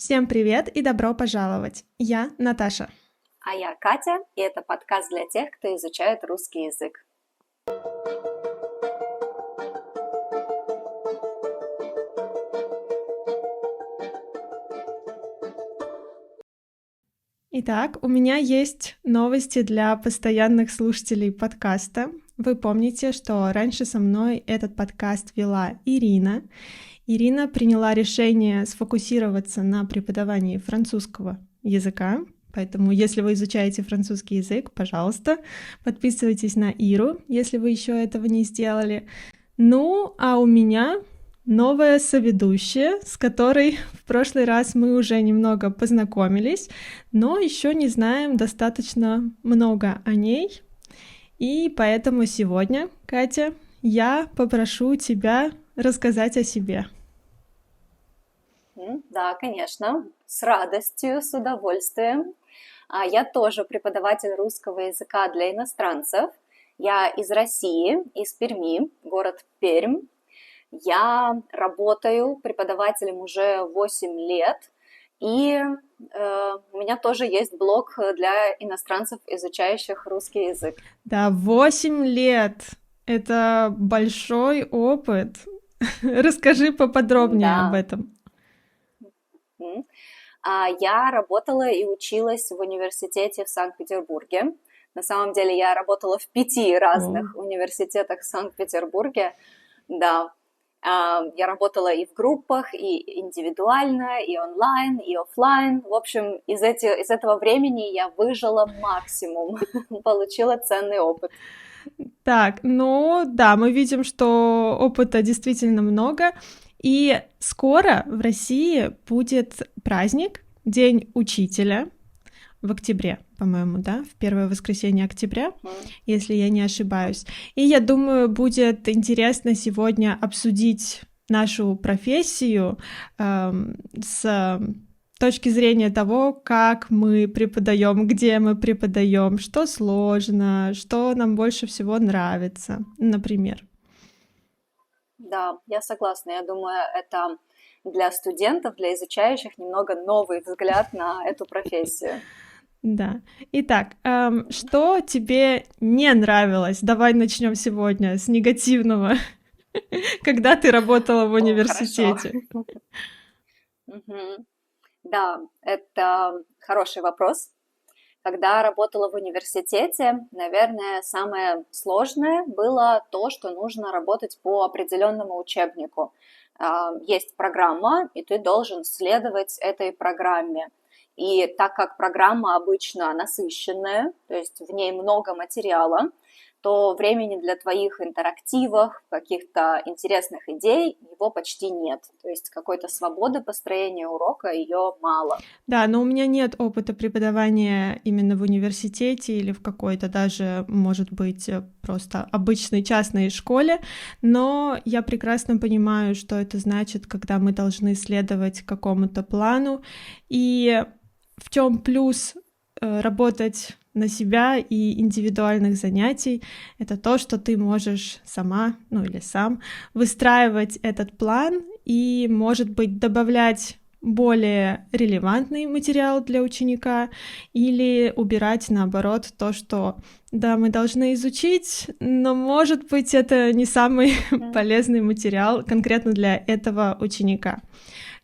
Всем привет и добро пожаловать! Я Наташа. А я Катя, и это подкаст для тех, кто изучает русский язык. Итак, у меня есть новости для постоянных слушателей подкаста. Вы помните, что раньше со мной этот подкаст вела Ирина. Ирина приняла решение сфокусироваться на преподавании французского языка. Поэтому, если вы изучаете французский язык, пожалуйста, подписывайтесь на Иру, если вы еще этого не сделали. Ну, а у меня новая соведущая, с которой в прошлый раз мы уже немного познакомились, но еще не знаем достаточно много о ней. И поэтому сегодня, Катя, я попрошу тебя рассказать о себе. Да, конечно, с радостью, с удовольствием. Я тоже преподаватель русского языка для иностранцев. Я из России, из Перми, город Пермь. Я работаю преподавателем уже 8 лет, и у меня тоже есть блог для иностранцев, изучающих русский язык. Да, 8 лет. Это большой опыт. Расскажи поподробнее об Да. этом. Я работала и училась в университете в Санкт-Петербурге. На самом деле я работала в 5 разных университетах в Санкт-Петербурге. Да, я работала и в группах, и индивидуально, и онлайн, и офлайн. В общем, из этого времени я выжила максимум, получила ценный опыт. Так, ну да, мы видим, что опыта действительно много. И скоро в России будет праздник, День учителя, в октябре, по-моему, да, в первое воскресенье октября, если я не ошибаюсь. И я думаю, будет интересно сегодня обсудить нашу профессию с точки зрения того, как мы преподаем, где мы преподаем, что сложно, что нам больше всего нравится, например. Да, я согласна. Я думаю, это для студентов, для изучающих немного новый взгляд на эту профессию. Да. Итак, что тебе не нравилось? Давай начнем сегодня с негативного. Когда ты работала в университете? Да, это хороший вопрос. Когда работала в университете, наверное, самое сложное было то, что нужно работать по определенному учебнику. Есть программа, и ты должен следовать этой программе. И так как программа обычно насыщенная, то есть в ней много материала, то времени для твоих интерактивов, каких-то интересных идей его почти нет. То есть какой-то свободы построения урока ее мало. Да, но у меня нет опыта преподавания именно в университете или в какой-то даже, может быть, просто обычной частной школе, но я прекрасно понимаю, что это значит, когда мы должны следовать какому-то плану, и в чем плюс работать на себя и индивидуальных занятий, это то, что ты можешь сама, ну или сам, выстраивать этот план и, может быть, добавлять более релевантный материал для ученика или убирать, наоборот, то, что, да, мы должны изучить, но, может быть, это не самый полезный материал конкретно для этого ученика.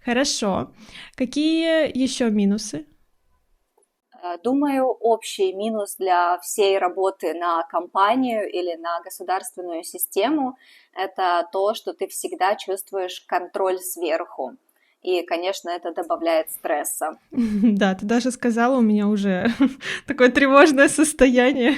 Хорошо. Какие еще минусы? Думаю, общий минус для всей работы на компанию или на государственную систему – это то, что ты всегда чувствуешь контроль сверху. И, конечно, это добавляет стресса. Да, ты даже сказала, у меня уже такое тревожное состояние.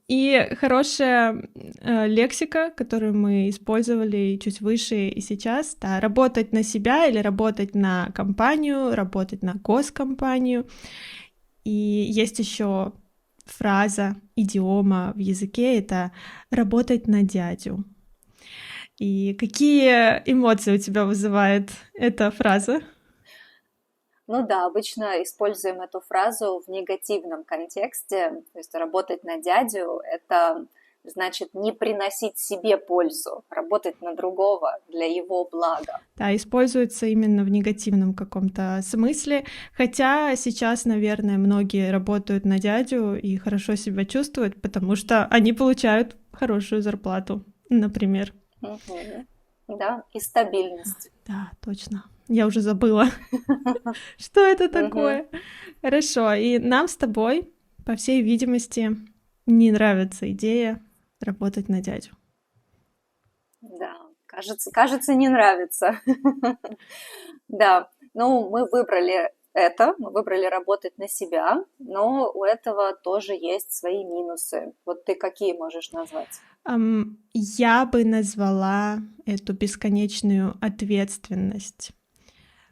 И хорошая лексика, которую мы использовали чуть выше и сейчас, да, работать на себя или работать на компанию, работать на госкомпанию. И есть еще фраза, идиома в языке — это работать на дядю. И какие эмоции у тебя вызывает эта фраза? Ну да, обычно используем эту фразу в негативном контексте, то есть работать на дядю – это значит не приносить себе пользу, работать на другого для его блага. Да, используется именно в негативном каком-то смысле, хотя сейчас, наверное, многие работают на дядю и хорошо себя чувствуют, потому что они получают хорошую зарплату, например. Да, и стабильность. Да, точно. Я уже забыла, что это такое. Хорошо, и нам с тобой, по всей видимости, не нравится идея работать на дядю. Да, кажется, не нравится. Да, ну, мы выбрали работать на себя, но у этого тоже есть свои минусы. Вот ты какие можешь назвать? Я бы назвала эту бесконечную ответственность.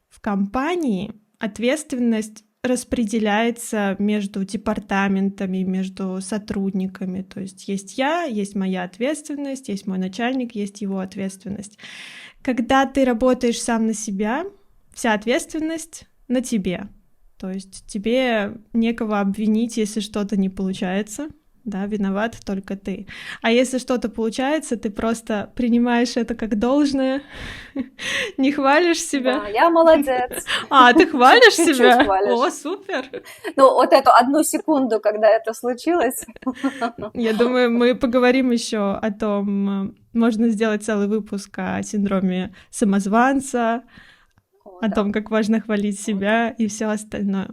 В компании ответственность распределяется между департаментами, между сотрудниками. То есть я, есть моя ответственность, есть мой начальник, есть его ответственность. Когда ты работаешь сам на себя, вся ответственность на тебе. То есть тебе некого обвинить, если что-то не получается. Да, виноват только ты. А если что-то получается, ты просто принимаешь это как должное, не хвалишь себя. Да, я молодец. А, ты хвалишь себя? Хвалишь. О, супер! Ну, вот эту одну секунду, когда это случилось. Я думаю, мы поговорим еще о том, можно сделать целый выпуск о синдроме самозванца, о том, как важно хвалить себя и все остальное.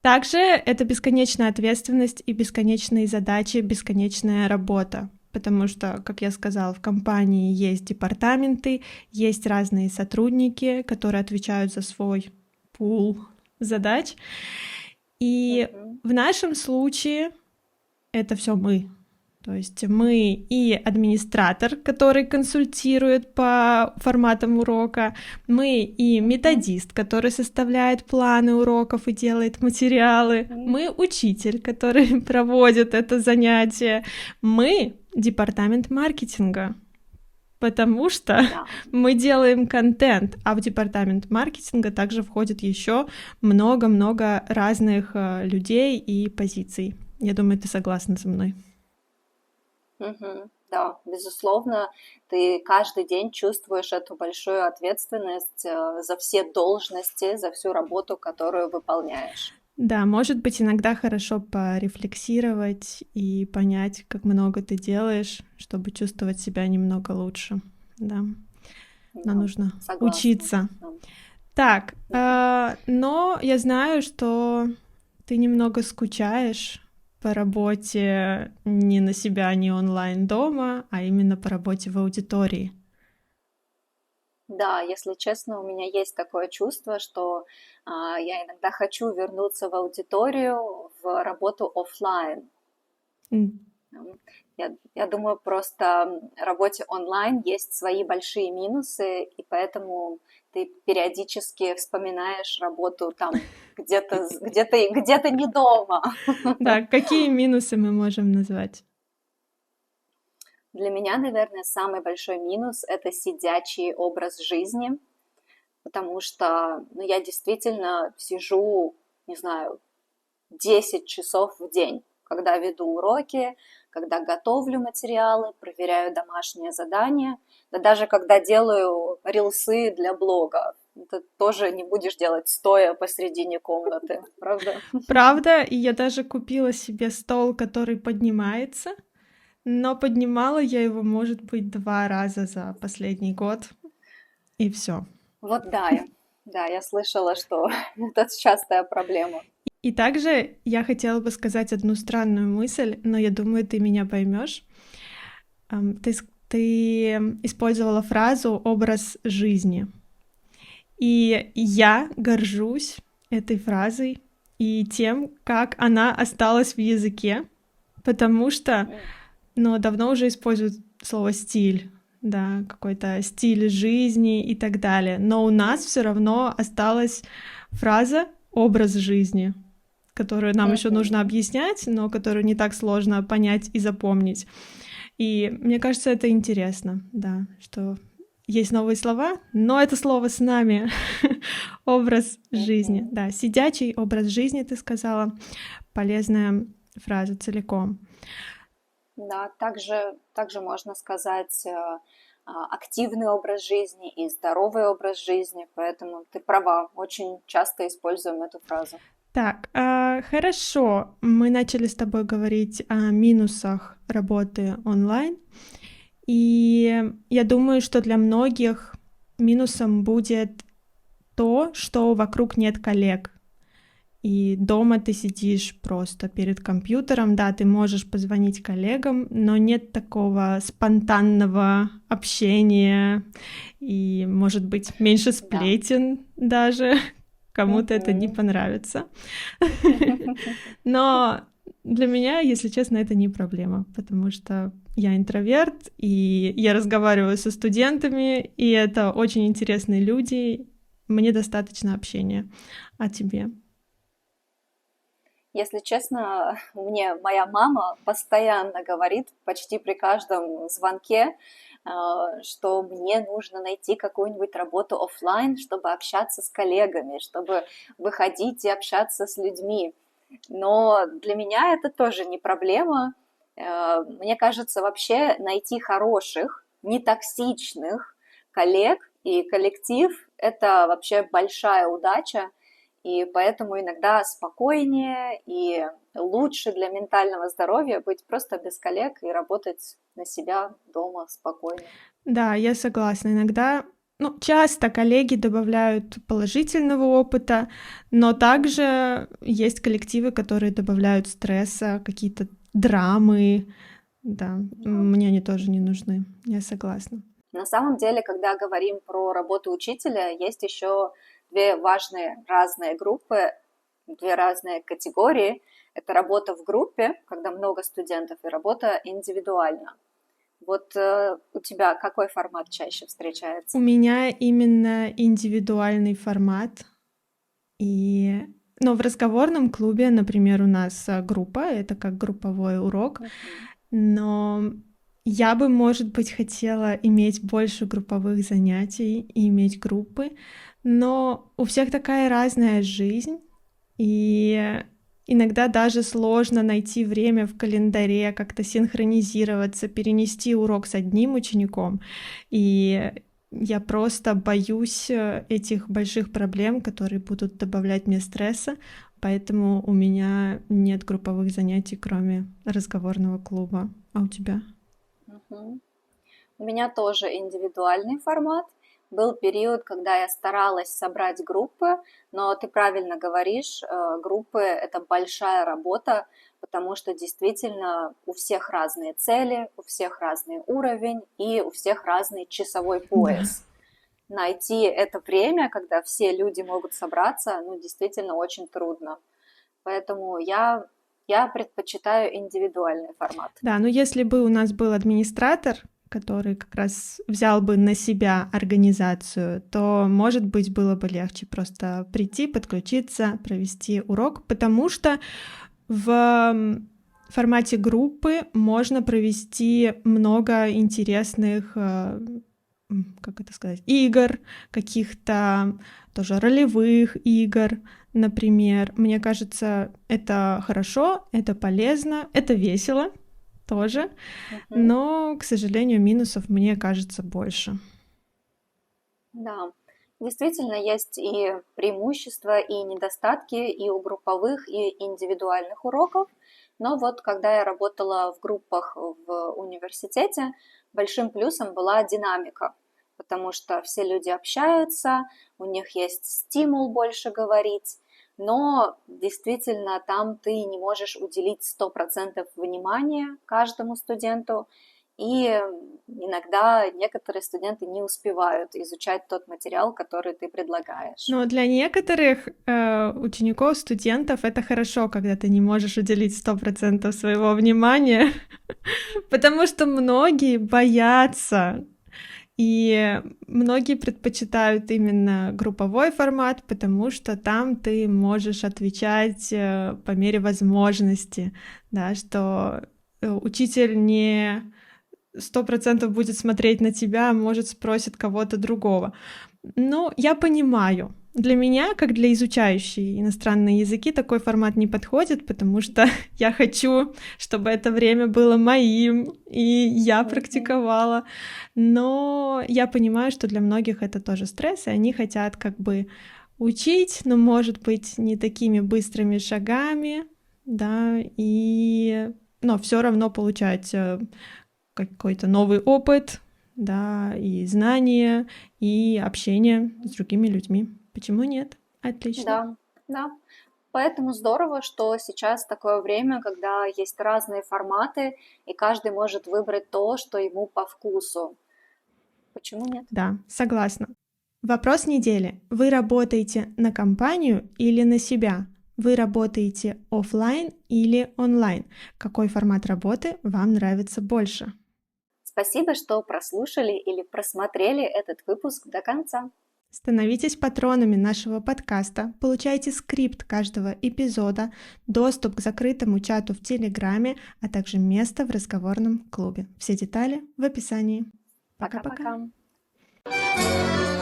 Также это бесконечная ответственность и бесконечные задачи, бесконечная работа. Потому что, как я сказала, в компании есть департаменты, есть разные сотрудники, которые отвечают за свой пул задач. И в нашем случае это все мы. То есть мы и администратор, который консультирует по форматам урока, мы и методист, который составляет планы уроков и делает материалы, мы учитель, который проводит это занятие, мы департамент маркетинга, потому что мы делаем контент, а в департамент маркетинга также входит еще много-много разных людей и позиций. Я думаю, ты согласна со мной. Да, безусловно, ты каждый день чувствуешь эту большую ответственность за все должности, за всю работу, которую выполняешь. Да, может быть, иногда хорошо порефлексировать и понять, как много ты делаешь, чтобы чувствовать себя немного лучше. Да, но нужно учиться. Так, но я знаю, что ты немного скучаешь по работе не на себя, не онлайн дома, а именно по работе в аудитории. Да, если честно, у меня есть такое чувство, что я иногда хочу вернуться в аудиторию, в работу офлайн. Я думаю, просто работе онлайн есть свои большие минусы, и поэтому ты периодически вспоминаешь работу там где-то не дома. Да, какие минусы мы можем назвать? Для меня, наверное, самый большой минус – это сидячий образ жизни, потому что я действительно сижу, не знаю, 10 часов в день, когда веду уроки, когда готовлю материалы, проверяю домашние задания, да даже когда делаю рилсы для блога. Ты тоже не будешь делать стоя посредине комнаты, правда? Правда, и я даже купила себе стол, который поднимается, но поднимала я его, может быть, 2 раза за последний год, и все. Вот да, я слышала, что это частая проблема. И также я хотела бы сказать одну странную мысль, но я думаю, ты меня поймешь. Ты использовала фразу «образ жизни». И я горжусь этой фразой и тем, как она осталась в языке, потому что, давно уже используют слово «стиль», да, какой-то стиль жизни и так далее. Но у нас все равно осталась фраза «образ жизни», которую нам еще нужно объяснять, но которую не так сложно понять и запомнить. И мне кажется, это интересно, да, что есть новые слова, но это слово с нами. Образ жизни, да, сидячий образ жизни, ты сказала, полезная фраза целиком. Да, также можно сказать активный образ жизни и здоровый образ жизни, поэтому ты права, очень часто используем эту фразу. Так, хорошо. Мы начали с тобой говорить о минусах работы онлайн. И я думаю, что для многих минусом будет то, что вокруг нет коллег. И дома ты сидишь просто перед компьютером, да, ты можешь позвонить коллегам, но нет такого спонтанного общения и, может быть, меньше Да. сплетен даже. Кому-то это не Мгм. понравится. Но для меня, если честно, это не проблема, потому что я интроверт, и я разговариваю со студентами, и это очень интересные люди. Мне достаточно общения. А тебе? Если честно, мне моя мама постоянно говорит почти при каждом звонке, что мне нужно найти какую-нибудь работу оффлайн, чтобы общаться с коллегами, чтобы выходить и общаться с людьми. Но для меня это тоже не проблема. Мне кажется, вообще найти хороших, нетоксичных коллег и коллектив – это вообще большая удача, и поэтому иногда спокойнее и лучше для ментального здоровья быть просто без коллег и работать на себя дома спокойно. Да, я согласна. Иногда, ну, часто коллеги добавляют положительного опыта, но также есть коллективы, которые добавляют стресса, какие-то драмы. Да, мне они тоже не нужны. Я согласна. На самом деле, когда говорим про работу учителя, есть еще две важные разные группы, две разные категории. Это работа в группе, когда много студентов, и работа индивидуально. Вот у тебя какой формат чаще У встречается? меня именно индивидуальный формат. И, но в разговорном клубе, например, у нас группа, это как групповой урок, Мгм. но я бы, может быть, хотела иметь больше групповых занятий и иметь группы, но у всех такая разная жизнь, и иногда даже сложно найти время в календаре, как-то синхронизироваться, перенести урок с одним учеником. И я просто боюсь этих больших проблем, которые будут добавлять мне стресса, поэтому у меня нет групповых занятий, кроме разговорного клуба. А у тебя? Мгм. У меня тоже индивидуальный формат. Был период, когда я старалась собрать группы, но ты правильно говоришь, группы – это большая работа, потому что действительно у всех разные цели, у всех разный уровень и у всех разный часовой Да. пояс. Найти это время, когда все люди могут собраться, ну, действительно очень трудно. Поэтому я предпочитаю индивидуальный формат. Да, но если бы у нас был администратор, который как раз взял бы на себя организацию, то, может быть, было бы легче просто прийти, подключиться, провести урок, потому что в формате группы можно провести много интересных, как это сказать, игр, каких-то тоже ролевых игр, например. Мне кажется, это хорошо, это полезно, это весело тоже, Мгм. но, к сожалению, минусов, мне кажется, больше. Да, действительно есть и преимущества, и недостатки и у групповых, и индивидуальных уроков. Но вот когда я работала в группах в университете, большим плюсом была динамика, потому что все люди общаются, у них есть стимул больше говорить, но действительно там ты не можешь уделить 100% внимания каждому студенту, и иногда некоторые студенты не успевают изучать тот материал, который ты предлагаешь. Но для некоторых учеников, студентов это хорошо, когда ты не можешь уделить 100% своего внимания, потому что многие боятся, и многие предпочитают именно групповой формат, потому что там ты можешь отвечать по мере возможности, да, что учитель не 100% будет смотреть на тебя, а может, спросит кого-то другого. Ну, я понимаю. Для меня, как для изучающей иностранные языки, такой формат не подходит, потому что я хочу, чтобы это время было моим, и я практиковала. Но я понимаю, что для многих это тоже стресс, и они хотят как бы учить, но, может быть, не такими быстрыми шагами, да, но все равно получать какой-то новый опыт, да, и знания, и общение с другими людьми. Почему нет? Отлично. Да, да. Поэтому здорово, что сейчас такое время, когда есть разные форматы, и каждый может выбрать то, что ему по вкусу. Почему нет? Да, согласна. Вопрос недели. Вы работаете на компанию или на себя? Вы работаете офлайн или онлайн? Какой формат работы вам нравится больше? Спасибо, что прослушали или просмотрели этот выпуск до конца. Становитесь патронами нашего подкаста, получайте скрипт каждого эпизода, доступ к закрытому чату в Телеграме, а также место в разговорном клубе. Все детали в описании. Пока-пока. Пока-пока.